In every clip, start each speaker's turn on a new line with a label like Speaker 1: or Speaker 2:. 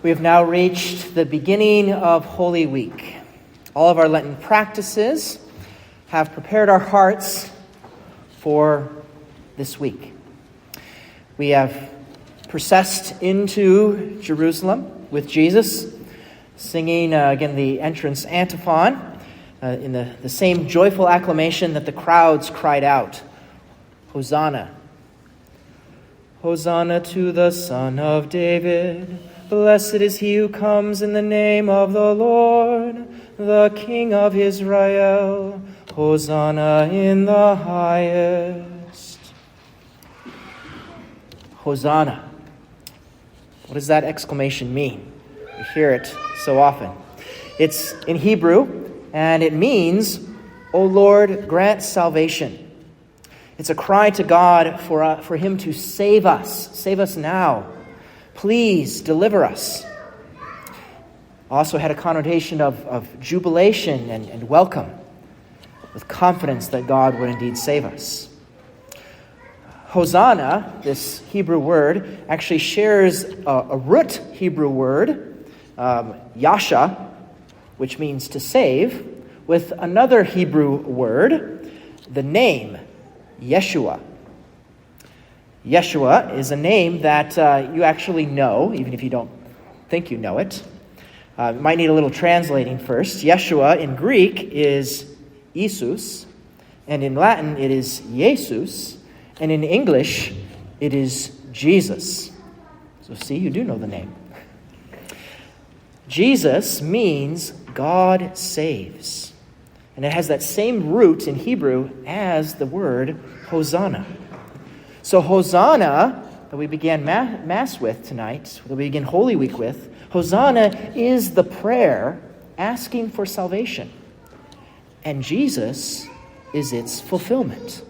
Speaker 1: We have now reached the beginning of Holy Week. All of our Lenten practices have prepared our hearts for this week. We have processed into Jerusalem with Jesus, singing again the entrance antiphon in the same joyful acclamation that the crowds cried out, Hosanna. Hosanna to the Son of David. Blessed is he who comes in the name of the Lord, the King of Israel. Hosanna in the highest. Hosanna. What does that exclamation mean? We hear it so often. It's in Hebrew, and it means, O Lord, grant salvation. It's a cry to God for him to save us now. Please deliver us. Also had a connotation of jubilation and welcome, with confidence that God would indeed save us. Hosanna, this Hebrew word, actually shares a root Hebrew word, yasha, which means to save, with another Hebrew word, the name, Yeshua. Yeshua is a name that you actually know, even if you don't think you know it. You might need a little translating first. Yeshua in Greek is Jesus, and in Latin it is Jesus, and in English it is Jesus. So see, you do know the name. Jesus means God saves, and it has that same root in Hebrew as the word Hosanna. So Hosanna, that we began Mass with tonight, that we begin Holy Week with, Hosanna is the prayer asking for salvation. And Jesus is its fulfillment.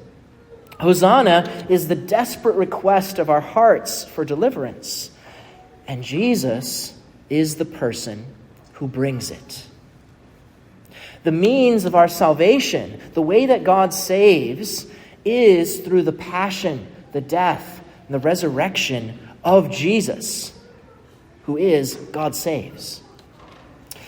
Speaker 1: Hosanna is the desperate request of our hearts for deliverance. And Jesus is the person who brings it. The means of our salvation, the way that God saves, is through the passion, the death, and the resurrection of Jesus, who is God saves.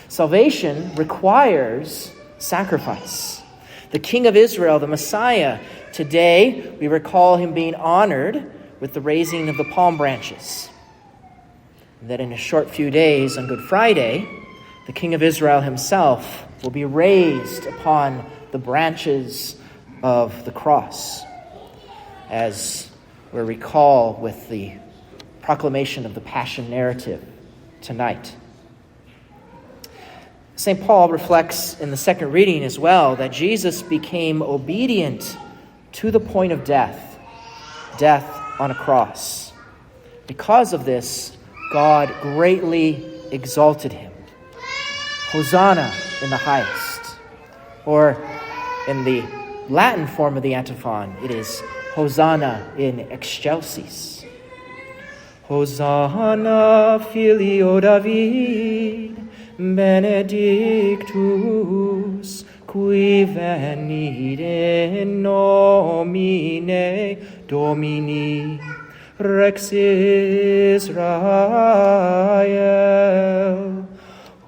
Speaker 1: Salvation requires sacrifice. The King of Israel, the Messiah, today we recall him being honored with the raising of the palm branches. And that in a short few days on Good Friday, the King of Israel himself will be raised upon the branches of the cross, as we recall with the proclamation of the Passion narrative tonight. St. Paul reflects in the second reading as well that Jesus became obedient to the point of death on a cross. Because of this, God greatly exalted him. Hosanna in the highest. Or in the Latin form of the antiphon, it is Hosanna in excelsis. Hosanna filio David, benedictus, qui venit in nomine Domini, Rex Israel.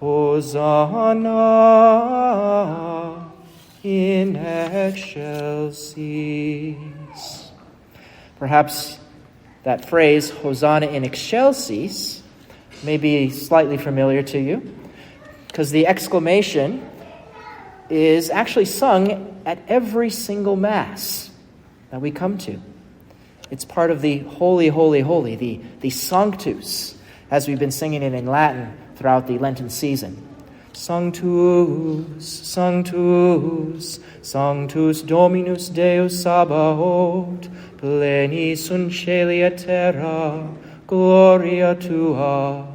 Speaker 1: Hosanna in excelsis. Perhaps that phrase, Hosanna in excelsis, may be slightly familiar to you, because the exclamation is actually sung at every single Mass that we come to. It's part of the Holy, Holy, Holy, the Sanctus, as we've been singing it in Latin throughout the Lenten season. Sanctus, Sanctus, Sanctus Dominus Deus Sabaoth, pleni sunt caeli et terra, gloria tua.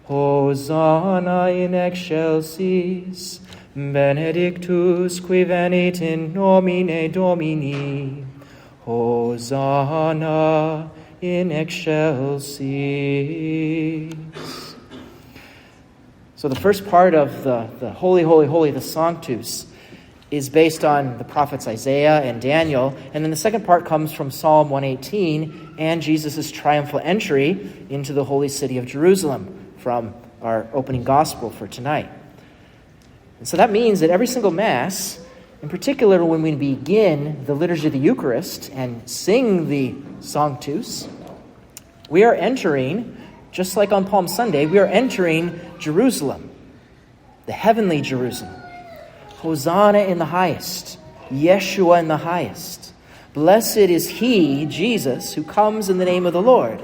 Speaker 1: Hosanna in excelsis, benedictus qui venit in nomine Domini. Hosanna in excelsis. So the first part of the Holy, Holy, Holy, the Sanctus, is based on the prophets Isaiah and Daniel. And then the second part comes from Psalm 118 and Jesus' triumphal entry into the holy city of Jerusalem, from our opening gospel for tonight. And so that means that every single Mass, in particular when we begin the liturgy of the Eucharist and sing the Sanctus, we are entering, just like on Palm Sunday, we are entering Jerusalem, the heavenly Jerusalem. Hosanna in the highest, Yeshua in the highest. Blessed is he, Jesus, who comes in the name of the Lord.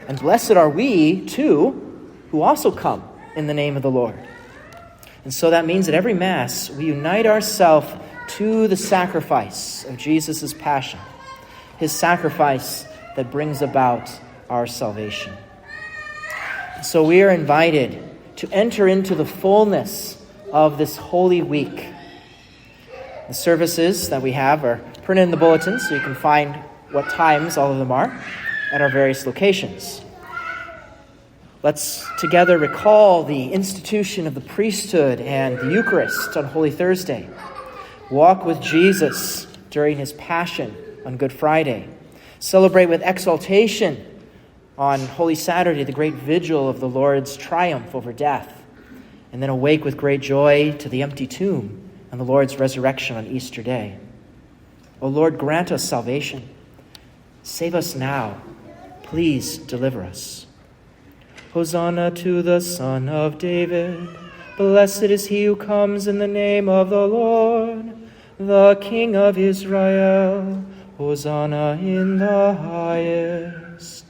Speaker 1: And blessed are we, too, who also come in the name of the Lord. And so that means that every Mass, we unite ourselves to the sacrifice of Jesus' passion, his sacrifice that brings about our salvation. And so we are invited to enter into the fullness of this Holy Week. The services that we have are printed in the bulletin, so you can find what times all of them are at our various locations. Let's together recall the institution of the priesthood and the Eucharist on Holy Thursday. Walk with Jesus during his Passion on Good Friday. Celebrate with exaltation on Holy Saturday, the great vigil of the Lord's triumph over death. And then awake with great joy to the empty tomb and the Lord's resurrection on Easter Day. O Lord, grant us salvation. Save us now. Please deliver us. Hosanna to the Son of David. Blessed is he who comes in the name of the Lord, the King of Israel. Hosanna in the highest.